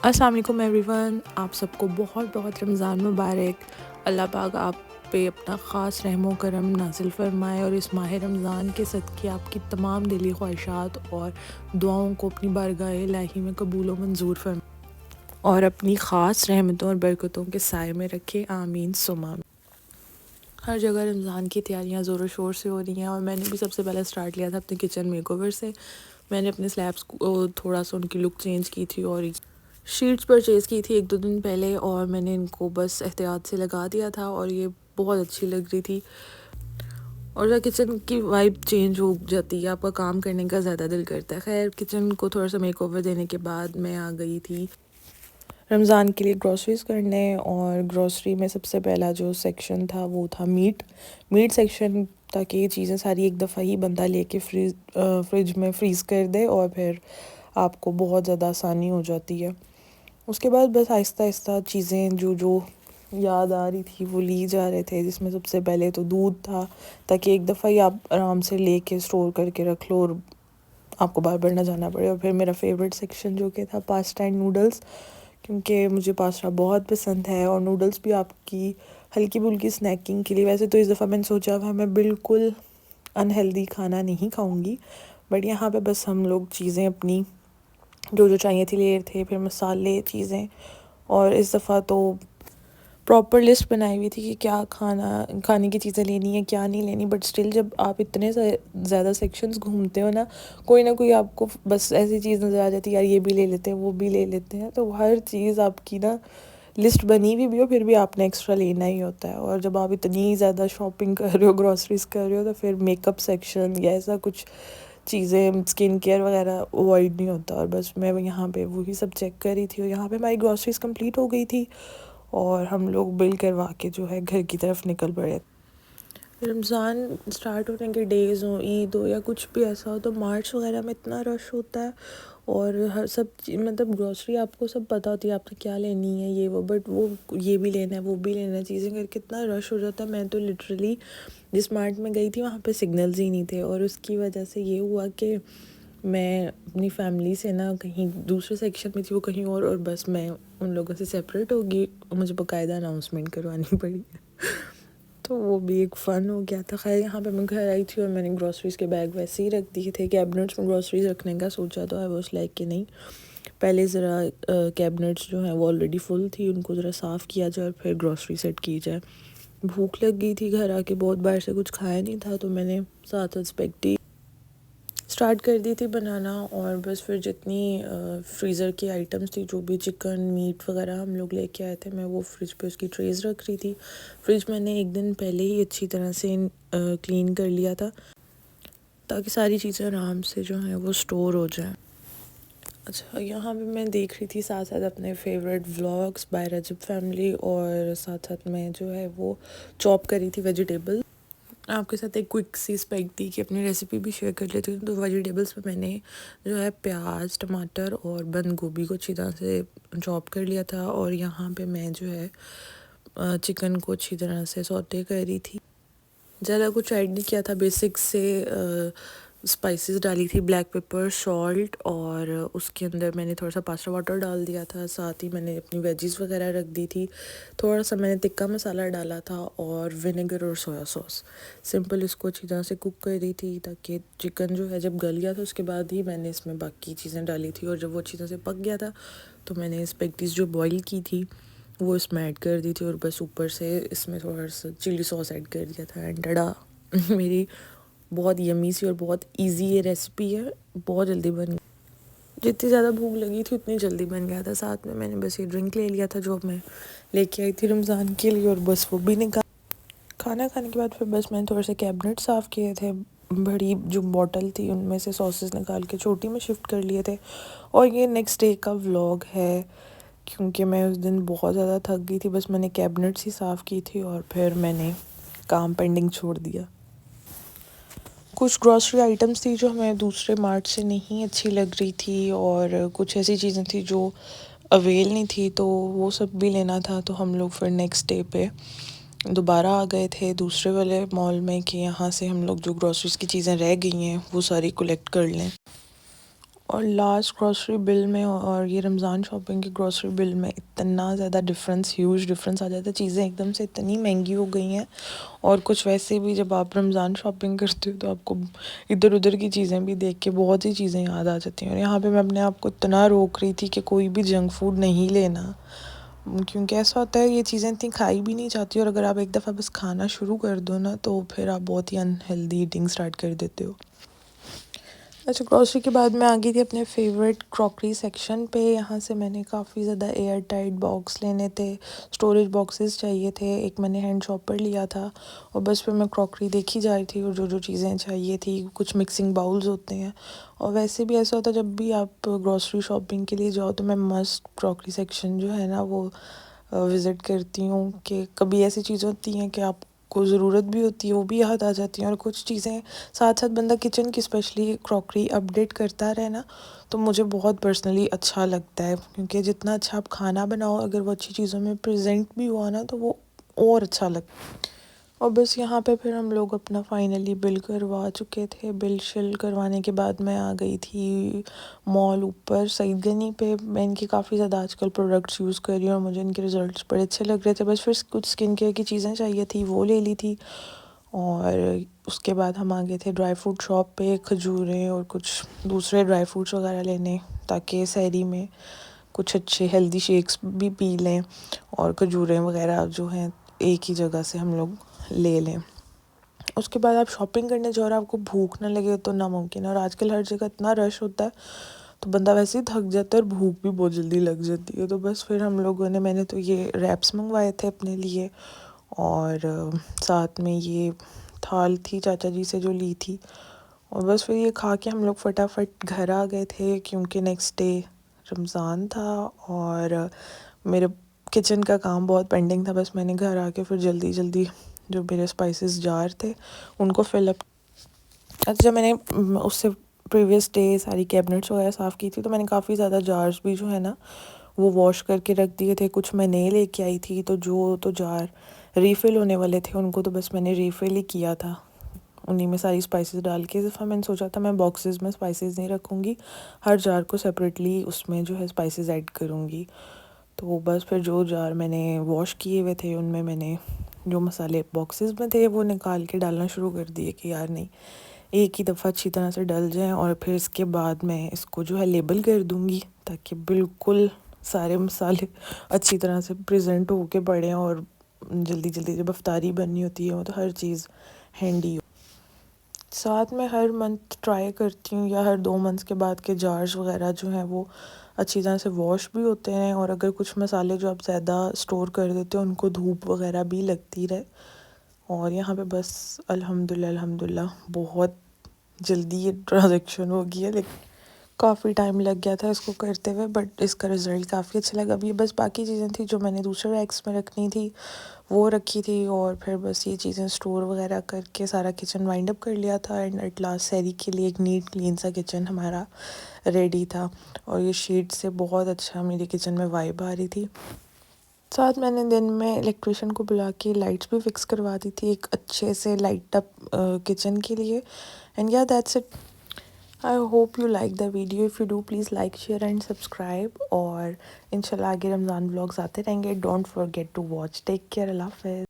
अस्सलाम वालेकुम एवरीवन, आप सबको बहुत बहुत रमज़ान मुबारक। अल्लाह पाक आप पे अपना ख़ास रहमो करम नाज़िल फ़रमाए और इस माह रमज़ान के सदक़े आपकी तमाम दिली ख्वाहिशात और दुआओं को अपनी बारगाह इलाही में कबूल व मंजूर फरमाए और अपनी ख़ास रहमतों और बरकतों के साए में रखे। आमीन सुम्मा आमीन। हर जगह रमज़ान की तैयारियां ज़ोर शोर से हो रही हैं और मैंने भी सबसे पहले स्टार्ट लिया था अपने किचन मेकओवर से। मैंने अपने स्लैब्स को थोड़ा सा उनकी लुक चेंज की थी और शीट्स परचेज़ की थी 1-2 दिन पहले और मैंने इनको बस एहतियात से लगा दिया था और ये बहुत अच्छी लग रही थी। और जब किचन की वाइब चेंज हो जाती है, आपका काम करने का ज़्यादा दिल करता है। खैर, किचन को थोड़ा सा मेकओवर देने के बाद मैं आ गई थी रमज़ान के लिए ग्रॉसरीज़ करने। और ग्रॉसरी में सबसे पहला जो सेक्शन था वो था मीट सेक्शन, ताकि ये चीज़ें सारी एक दफ़ा ही बंदा लेके फ्रिज में फ्रीज़ कर दे और फिर आपको बहुत ज़्यादा आसानी हो जाती है। उसके बाद बस आहिस्ता आहिस्ता चीज़ें जो जो याद आ रही थी वो ली जा रहे थे, जिसमें सबसे पहले तो दूध था, ताकि एक दफ़ा ही आप आराम से लेके स्टोर करके रख लो और आपको बार बार ना जाना पड़े। और फिर मेरा फेवरेट सेक्शन जो कि था पास्ता एंड नूडल्स, क्योंकि मुझे पास्ता बहुत पसंद है और नूडल्स भी आपकी हल्की फुल्की स्नैकिंग के लिए। वैसे तो इस दफ़ा मैंने सोचा हुआ मैं बिल्कुल अनहेल्दी खाना नहीं खाऊंगी, बट यहाँ पे बस हम लोग चीज़ें अपनी जो जो चाहिए थी ले थे, फिर मसाले चीज़ें। और इस दफ़ा तो प्रॉपर लिस्ट बनाई हुई थी कि क्या खाने की चीज़ें लेनी है क्या नहीं लेनी। बट स्टिल जब आप इतने ज़्यादा सेक्शंस घूमते हो ना कोई आपको बस ऐसी चीज़ नज़र आ जाती है, यार ये भी ले लेते हैं वो भी ले लेते हैं। तो हर चीज़ आपकी ना लिस्ट बनी हुई भी हो फिर भी आपने एक्स्ट्रा लेना ही होता है। और जब आप इतनी ज़्यादा शॉपिंग कर रहे हो, ग्रॉसरीज कर रहे हो, तो फिर मेकअप सेक्शन या ऐसा कुछ चीज़ें स्किन केयर वगैरह अवॉइड नहीं होता। और बस मैं यहाँ पे वही सब चेक कर रही थी और यहाँ पे हमारी ग्रॉसरीज कंप्लीट हो गई थी और हम लोग बिल करवा के जो है घर की तरफ निकल पड़े। रमज़ान स्टार्ट होने के डेज़ हो, ईद हो या कुछ भी ऐसा हो, तो मार्च वगैरह में इतना रश होता है और हर सब मतलब ग्रॉसरी आपको सब पता होती है आपने क्या लेनी है ये वो, बट वो ये भी लेना है वो भी लेना है चीज़ें करके इतना रश हो जाता है। मैं तो लिटरली जिस मार्ट में गई थी वहाँ पे सिग्नल्स ही नहीं थे और उसकी वजह से ये हुआ कि मैं अपनी फैमिली से ना कहीं दूसरे सेक्शन में थी, वो कहीं और बस मैं उन लोगों से सेपरेट होगी और मुझे बाकायदा अनाउंसमेंट करवानी पड़ी तो वो भी एक फ़न हो गया था। खैर, यहाँ पे मैं घर आई थी और मैंने ग्रॉसरीज़ के बैग वैसे ही रख दिए थे। कैबिनेट्स में ग्रॉसरीज़ रखने का सोचा तो आई वाज लाइक कि नहीं, पहले ज़रा कैबिनेट्स जो हैं वो ऑलरेडी फुल थी, उनको ज़रा साफ़ किया जाए और फिर ग्रॉसरी सेट की जाए। भूख लग गई थी, घर आके बहुत बार से कुछ खाया नहीं था, तो मैंने साथ साथ स्पेगेटी स्टार्ट कर दी थी बनाना। और बस फिर जितनी फ्रीज़र की आइटम्स थी, जो भी चिकन मीट वगैरह हम लोग लेके आए थे, मैं वो फ्रिज पे उसकी ट्रेज़ रख रही थी। फ्रिज मैंने एक दिन पहले ही अच्छी तरह से क्लीन कर लिया था ताकि सारी चीज़ें आराम से जो हैं वो स्टोर हो जाएं। अच्छा, यहाँ पे मैं देख रही थी साथ साथ अपने फेवरेट व्लॉग्स बाय रजब फैमिली और साथ साथ मैं जो है वो चॉप करी थी वेजिटेबल। आपके साथ एक क्विक सी स्पेक दी कि अपनी रेसिपी भी शेयर कर लेती हूँ। तो वेजिटेबल्स में मैंने जो है प्याज टमाटर और बंद गोभी को अच्छी तरह से चॉप कर लिया था और यहाँ पे मैं जो है चिकन को अच्छी तरह से सौटे कर रही थी। ज़्यादा कुछ ऐड नहीं किया था, बेसिक से स्पाइसेस डाली थी, ब्लैक पेपर सॉल्ट, और उसके अंदर मैंने थोड़ा सा पास्ता वाटर डाल दिया था। साथ ही मैंने अपनी वेजीज़ वगैरह रख दी थी। थोड़ा सा मैंने तिक्का मसाला डाला था और विनेगर और सोया सॉस। सिंपल इसको अच्छी तरह से कुक कर दी थी ताकि चिकन जो है जब गल गया था उसके बाद ही मैंने इसमें बाकी चीज़ें डाली थी। और जब वो अच्छी तरह से पक गया था तो मैंने स्पेगेटीज़ जो बॉईल की थी वो इसमें ऐड कर दी थी और बस ऊपर से इसमें थोड़ा सा चिली सॉस ऐड कर दिया था। एंड डा मेरी बहुत यमी सी और बहुत इजी ये रेसिपी है, बहुत जल्दी बन गई। जितनी ज़्यादा भूख लगी थी उतनी जल्दी बन गया था। साथ में मैंने बस ये ड्रिंक ले लिया था जो मैं लेके आई थी रमज़ान के लिए और बस वो भी निकाल। खाना खाने के बाद फिर बस मैंने थोड़े से कैबिनेट साफ़ किए थे, बड़ी जो बॉटल थी उनमें से सॉसेस निकाल के छोटी में शिफ्ट कर लिए थे। और ये नेक्स्ट डे का व्लॉग है, क्योंकि मैं उस दिन बहुत ज़्यादा थक गई थी। बस मैंने कैबिनेट्स ही साफ़ की थी और फिर मैंने काम पेंडिंग छोड़ दिया। कुछ ग्रॉसरी आइटम्स थी जो हमें दूसरे मार्ट से नहीं अच्छी लग रही थी और कुछ ऐसी चीज़ें थी जो अवेल नहीं थी, तो वो सब भी लेना था। तो हम लोग फिर नेक्स्ट डे पे दोबारा आ गए थे दूसरे वाले मॉल में कि यहाँ से हम लोग जो ग्रॉसरीज़ की चीज़ें रह गई हैं वो सारी कलेक्ट कर लें। और लास्ट ग्रॉसरी बिल में और ये रमज़ान शॉपिंग की ग्रॉसरी बिल में इतना ज़्यादा डिफरेंस, ह्यूज डिफरेंस आ जाता है। चीज़ें एकदम से इतनी महंगी हो गई हैं। और कुछ वैसे भी जब आप रमज़ान शॉपिंग करते हो तो आपको इधर उधर की चीज़ें भी देख के बहुत सी चीज़ें याद आ जाती हैं। और यहाँ पे मैं अपने आप को इतना रोक रही थी कि कोई भी जंक फूड नहीं लेना, क्योंकि ऐसा होता है ये चीज़ें इतनी खाई भी नहीं जाती। और अगर आप एक दफ़ा बस खाना शुरू कर दो ना तो फिर आप बहुत ही अनहेल्दी ईटिंग स्टार्ट कर देते हो। अच्छा, ग्रॉसरी के बाद मैं आ गई थी अपने फेवरेट क्रॉकरी सेक्शन पे। यहाँ से मैंने काफ़ी ज़्यादा एयर टाइट बॉक्स लेने थे, स्टोरेज बॉक्सेस चाहिए थे। एक मैंने हैंड शॉपर लिया था और बस फिर मैं क्रॉकरी देखी जा रही थी और जो जो चीज़ें चाहिए थी, कुछ मिक्सिंग बाउल्स होते हैं। और वैसे भी ऐसा होता है जब भी आप ग्रॉसरी शॉपिंग के लिए जाओ तो मैं मस्ट क्रॉकरी सेक्शन जो है ना वो विज़िट करती हूँ। कि कभी ऐसी चीज़ें होती हैं कि आपको ज़रूरत भी होती है, वो भी याद आ जाती हैं। और कुछ चीज़ें साथ साथ बंदा किचन की स्पेशली क्रॉकरी अपडेट करता रहे ना तो मुझे बहुत पर्सनली अच्छा लगता है, क्योंकि जितना अच्छा आप खाना बनाओ अगर वो अच्छी चीज़ों में प्रेजेंट भी हुआ ना तो वो और अच्छा लगता है। और बस यहाँ पे फिर हम लोग अपना फाइनली बिल करवा चुके थे। बिल शिल करवाने के बाद मैं आ गई थी मॉल ऊपर सईद गनी पे। मैं इनकी काफ़ी ज़्यादा आजकल प्रोडक्ट्स यूज़ कर रही हूँ और मुझे इनके रिज़ल्ट्स बड़े अच्छे लग रहे थे। बस फिर कुछ स्किन केयर की चीज़ें चाहिए थी, वो ले ली थी। और उसके बाद हम आ गए थे ड्राई फ्रूट शॉप पे, खजूरें और कुछ दूसरे ड्राई फ्रूट्स वगैरह लेने, ताकि सहरी में कुछ अच्छे हेल्दी शेक्स भी पी लें और खजूरें वगैरह जो हैं एक ही जगह से हम लोग ले लें। उसके बाद आप शॉपिंग करने जाओ और आपको भूख ना लगे तो नामुमकिन है। और आजकल हर जगह इतना रश होता है तो बंदा वैसे ही थक जाता है और भूख भी बहुत जल्दी लग जाती है। तो बस फिर हम लोगों ने, मैंने तो ये रैप्स मंगवाए थे अपने लिए और साथ में ये थाल थी चाचा जी से जो ली थी। और बस फिर ये खा के हम लोग फटाफट घर आ गए थे, क्योंकि नेक्स्ट डे रमज़ान था और मेरे किचन का काम बहुत पेंडिंग था। बस मैंने घर आके फिर जल्दी जल्दी जो मेरे स्पाइसेस जार थे उनको फिलअप। अच्छा, मैंने उससे प्रीवियस डे सारी कैबिनेट्स वगैरह साफ़ की थी तो मैंने काफ़ी ज़्यादा जार्स भी जो है ना वो वॉश करके रख दिए थे। कुछ मैं नए लेके आई थी तो जो तो जार रीफ़िल होने वाले थे उनको तो बस मैंने रीफ़िल ही किया था, उन्हीं में सारी स्पाइसेस डाल के। इस दफ़ा मैंने सोचा था मैं बॉक्सेस में स्पाइसेस नहीं रखूँगी, हर जार को सेपरेटली उसमें जो है स्पाइसेस ऐड करूँगी। तो बस फिर जो जार मैंने वॉश किए हुए थे उनमें मैंने जो मसाले बॉक्सेस में थे वो निकाल के डालना शुरू कर दिए कि यार नहीं, एक ही दफ़ा अच्छी तरह से डल जाएं। और फिर इसके बाद मैं इसको जो है लेबल कर दूँगी ताकि बिल्कुल सारे मसाले अच्छी तरह से प्रेजेंट होके पड़े और जल्दी जल्दी जब अफ्तारी बननी होती है तो हर चीज़ हैंडी हो। साथ में हर मंथ ट्राई करती हूँ या हर 2 मंथ्स के बाद के जार्स वगैरह जो हैं वो अच्छी तरह से वॉश भी होते हैं। और अगर कुछ मसाले जो आप ज़्यादा स्टोर कर देते हो उनको धूप वगैरह भी लगती रहे। और यहाँ पे बस अल्हम्दुलिल्लाह बहुत जल्दी ये ट्रांजेक्शन हो गई है, लेकिन काफ़ी टाइम लग गया था इसको करते हुए, बट इसका रिज़ल्ट काफ़ी अच्छा लगा। अभी बस बाकी चीज़ें थी जो मैंने दूसरे रैक्स में रखनी थी वो रखी थी और फिर बस ये चीज़ें स्टोर वगैरह करके सारा किचन वाइंड अप कर लिया था। एंड एट लास्ट सहरी के लिए एक नीट क्लीन सा किचन हमारा रेडी था और ये शीट से बहुत अच्छा मेरी किचन में वाइब आ रही थी। साथ मैंने दिन में इलेक्ट्रिशियन को बुला के लाइट्स भी फिक्स करवा दी थी एक अच्छे से लाइट अप किचन के लिए। एंड या that's it. I hope you like the video. If you do please like share and subscribe. और इंशाल्लाह आगे रमज़ान व्लॉग्स आते रहेंगे। Don't forget to watch. Take care. Allah हाफ़िज़।